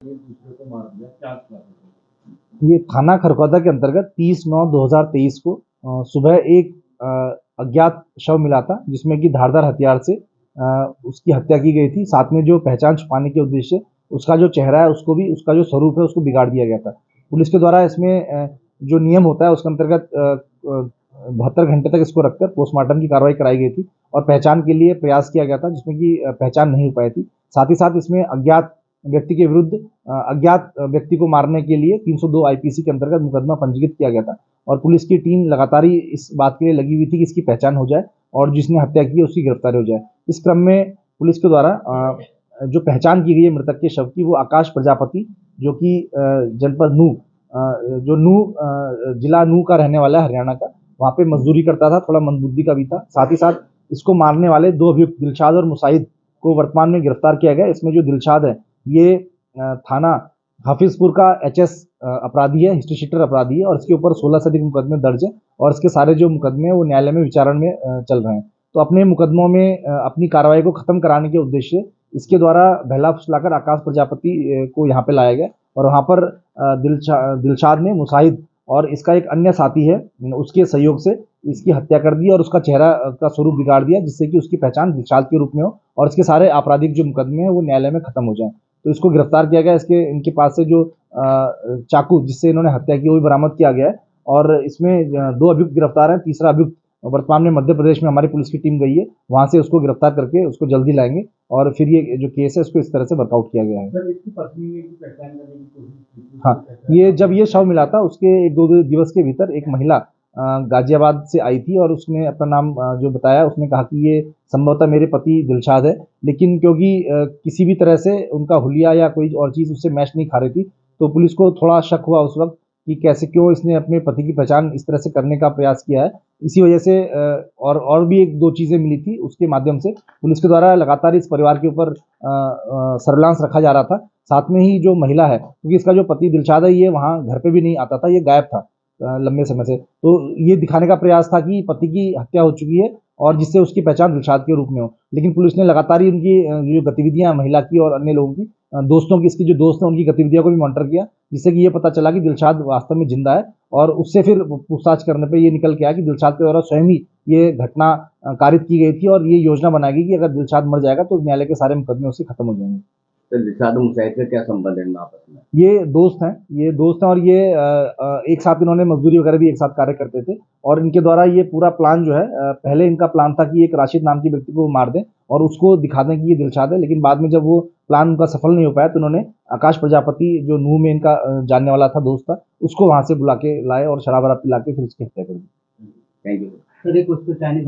एक दूसरे को मार दिया, क्या था? ये थाना खरखौदा के अंतर्गत 30/9/2023 को सुबह एक अज्ञात शव मिला था, जिसमें कि धारदार हथियार से उसकी हत्या की गई थी। साथ में जो पहचान छुपाने के उद्देश्य से उसका जो चेहरा है उसको भी, उसका जो स्वरूप है उसको बिगाड़ दिया गया था। पुलिस के द्वारा इसमें जो नियम होता है उसके अंतर्गत 72 घंटे तक इसको रखकर पोस्टमार्टम की कार्रवाई कराई गई थी और पहचान के लिए प्रयास किया गया था, जिसमें कि पहचान नहीं हो पाई थी। साथ ही साथ इसमें अज्ञात व्यक्ति के विरुद्ध अज्ञात व्यक्ति को मारने के लिए 302 आईपीसी के अंतर्गत मुकदमा पंजीकृत किया गया था और पुलिस की टीम लगातार ही इस बात के लिए लगी हुई थी कि इसकी पहचान हो जाए और जिसने हत्या की है उसकी गिरफ्तारी हो जाए। इस क्रम में पुलिस के द्वारा जो पहचान की गई है मृतक के शव की, वो आकाश प्रजापति, जो कि जनपद नूह, जो नूह जिला नूह का रहने वाला है, हरियाणा का। वहाँ पे मजदूरी करता था, थोड़ा मंदबुद्धि का भी था। साथ ही साथ इसको मारने वाले दो अभियुक्त दिलशाद और मुसाहिद को वर्तमान में गिरफ्तार किया गया। इसमें जो दिलशाद है ये थाना हाफिजपुर का एचएस अपराधी है, हिस्ट्री शीटर अपराधी है और इसके ऊपर 16 से अधिक मुकदमे दर्ज है और इसके सारे जो मुकदमे हैं वो न्यायालय में विचारण में चल रहे हैं। तो अपने मुकदमों में अपनी कार्रवाई को खत्म कराने के उद्देश्य इसके द्वारा बहला फुसलाकर आकाश प्रजापति को यहाँ पे लाया गया और वहाँ पर दिलशाद ने, मुसाहिद और इसका एक अन्य साथी है, उसके सहयोग से इसकी हत्या कर दी और उसका चेहरा का स्वरूप बिगाड़ दिया, जिससे कि उसकी पहचान दिलशाद के रूप में हो और इसके सारे आपराधिक जो मुकदमे हैं वो न्यायालय में खत्म हो जाए। तो इसको गिरफ्तार किया गया। इनके पास से जो चाकू जिससे इन्होंने हत्या की वो भी बरामद किया गया है और इसमें दो अभियुक्त गिरफ्तार हैं। तीसरा अभियुक्त वर्तमान में मध्य प्रदेश में हमारी पुलिस की टीम गई है, वहां से उसको गिरफ्तार करके उसको जल्दी लाएंगे और फिर ये जो केस है उसको इस तरह से वर्कआउट किया गया है। सर, इसकी पत्नी ने भी पहचान करने की कोशिश की? हाँ, ये जब ये शव मिला था उसके 1-2 दिवस के भीतर एक महिला गाजियाबाद से आई थी और उसने अपना नाम जो बताया, उसने कहा कि ये संभवतः मेरे पति दिलशाद है, लेकिन क्योंकि किसी भी तरह से उनका हुलिया या कोई और चीज़ उससे मैच नहीं खा रही थी, तो पुलिस को थोड़ा शक हुआ उस वक्त कि कैसे, क्यों इसने अपने पति की पहचान इस तरह से करने का प्रयास किया है। इसी वजह से और भी 1-2 चीज़ें मिली थी, उसके माध्यम से पुलिस के द्वारा लगातार इस परिवार के ऊपर सर्विलांस रखा जा रहा था। साथ में ही जो महिला है, क्योंकि इसका जो पति दिलशाद है ये वहाँ घर पे भी नहीं आता था, ये गायब था लंबे समय से, तो ये दिखाने का प्रयास था कि पति की हत्या हो चुकी है और जिससे उसकी पहचान दिलशाद के रूप में हो। लेकिन पुलिस ने लगातार ही उनकी जो गतिविधियां महिला की और अन्य लोगों की, दोस्तों की, इसकी जो दोस्त हैं उनकी गतिविधियों को भी मॉनिटर किया, जिससे कि ये पता चला कि दिलशाद वास्तव में जिंदा है और उससे फिर पूछताछ करने पर ये निकल के आया कि दिलशाद के द्वारा स्वयं ही ये घटना कारित की गई थी और ये योजना बनाई गई कि अगर दिलशाद मर जाएगा तो न्यायालय के सारे मुकदमे उससे खत्म हो जाएंगे। तो दिलशाद और मुसाहिद का क्या संबंध है इन आपस में? ये दोस्त हैं और ये एक साथ इन्होंने मजदूरी वगैरह भी एक साथ कार्य करते थे और इनके द्वारा ये पूरा प्लान जो है, पहले इनका प्लान था कि एक राशिद नाम के व्यक्ति को मार दें और उसको दिखा दें कि ये दिलशाद है, लेकिन बाद में जब वो प्लान उनका सफल नहीं हो पाया तो उन्होंने आकाश प्रजापति, जो नूह में इनका जानने वाला था, दोस्त था, उसको वहां से बुला के लाए और शराब वराब पिला के फिर उसकी हत्या कर दी। Thank you sir. एक उसको चाइनीज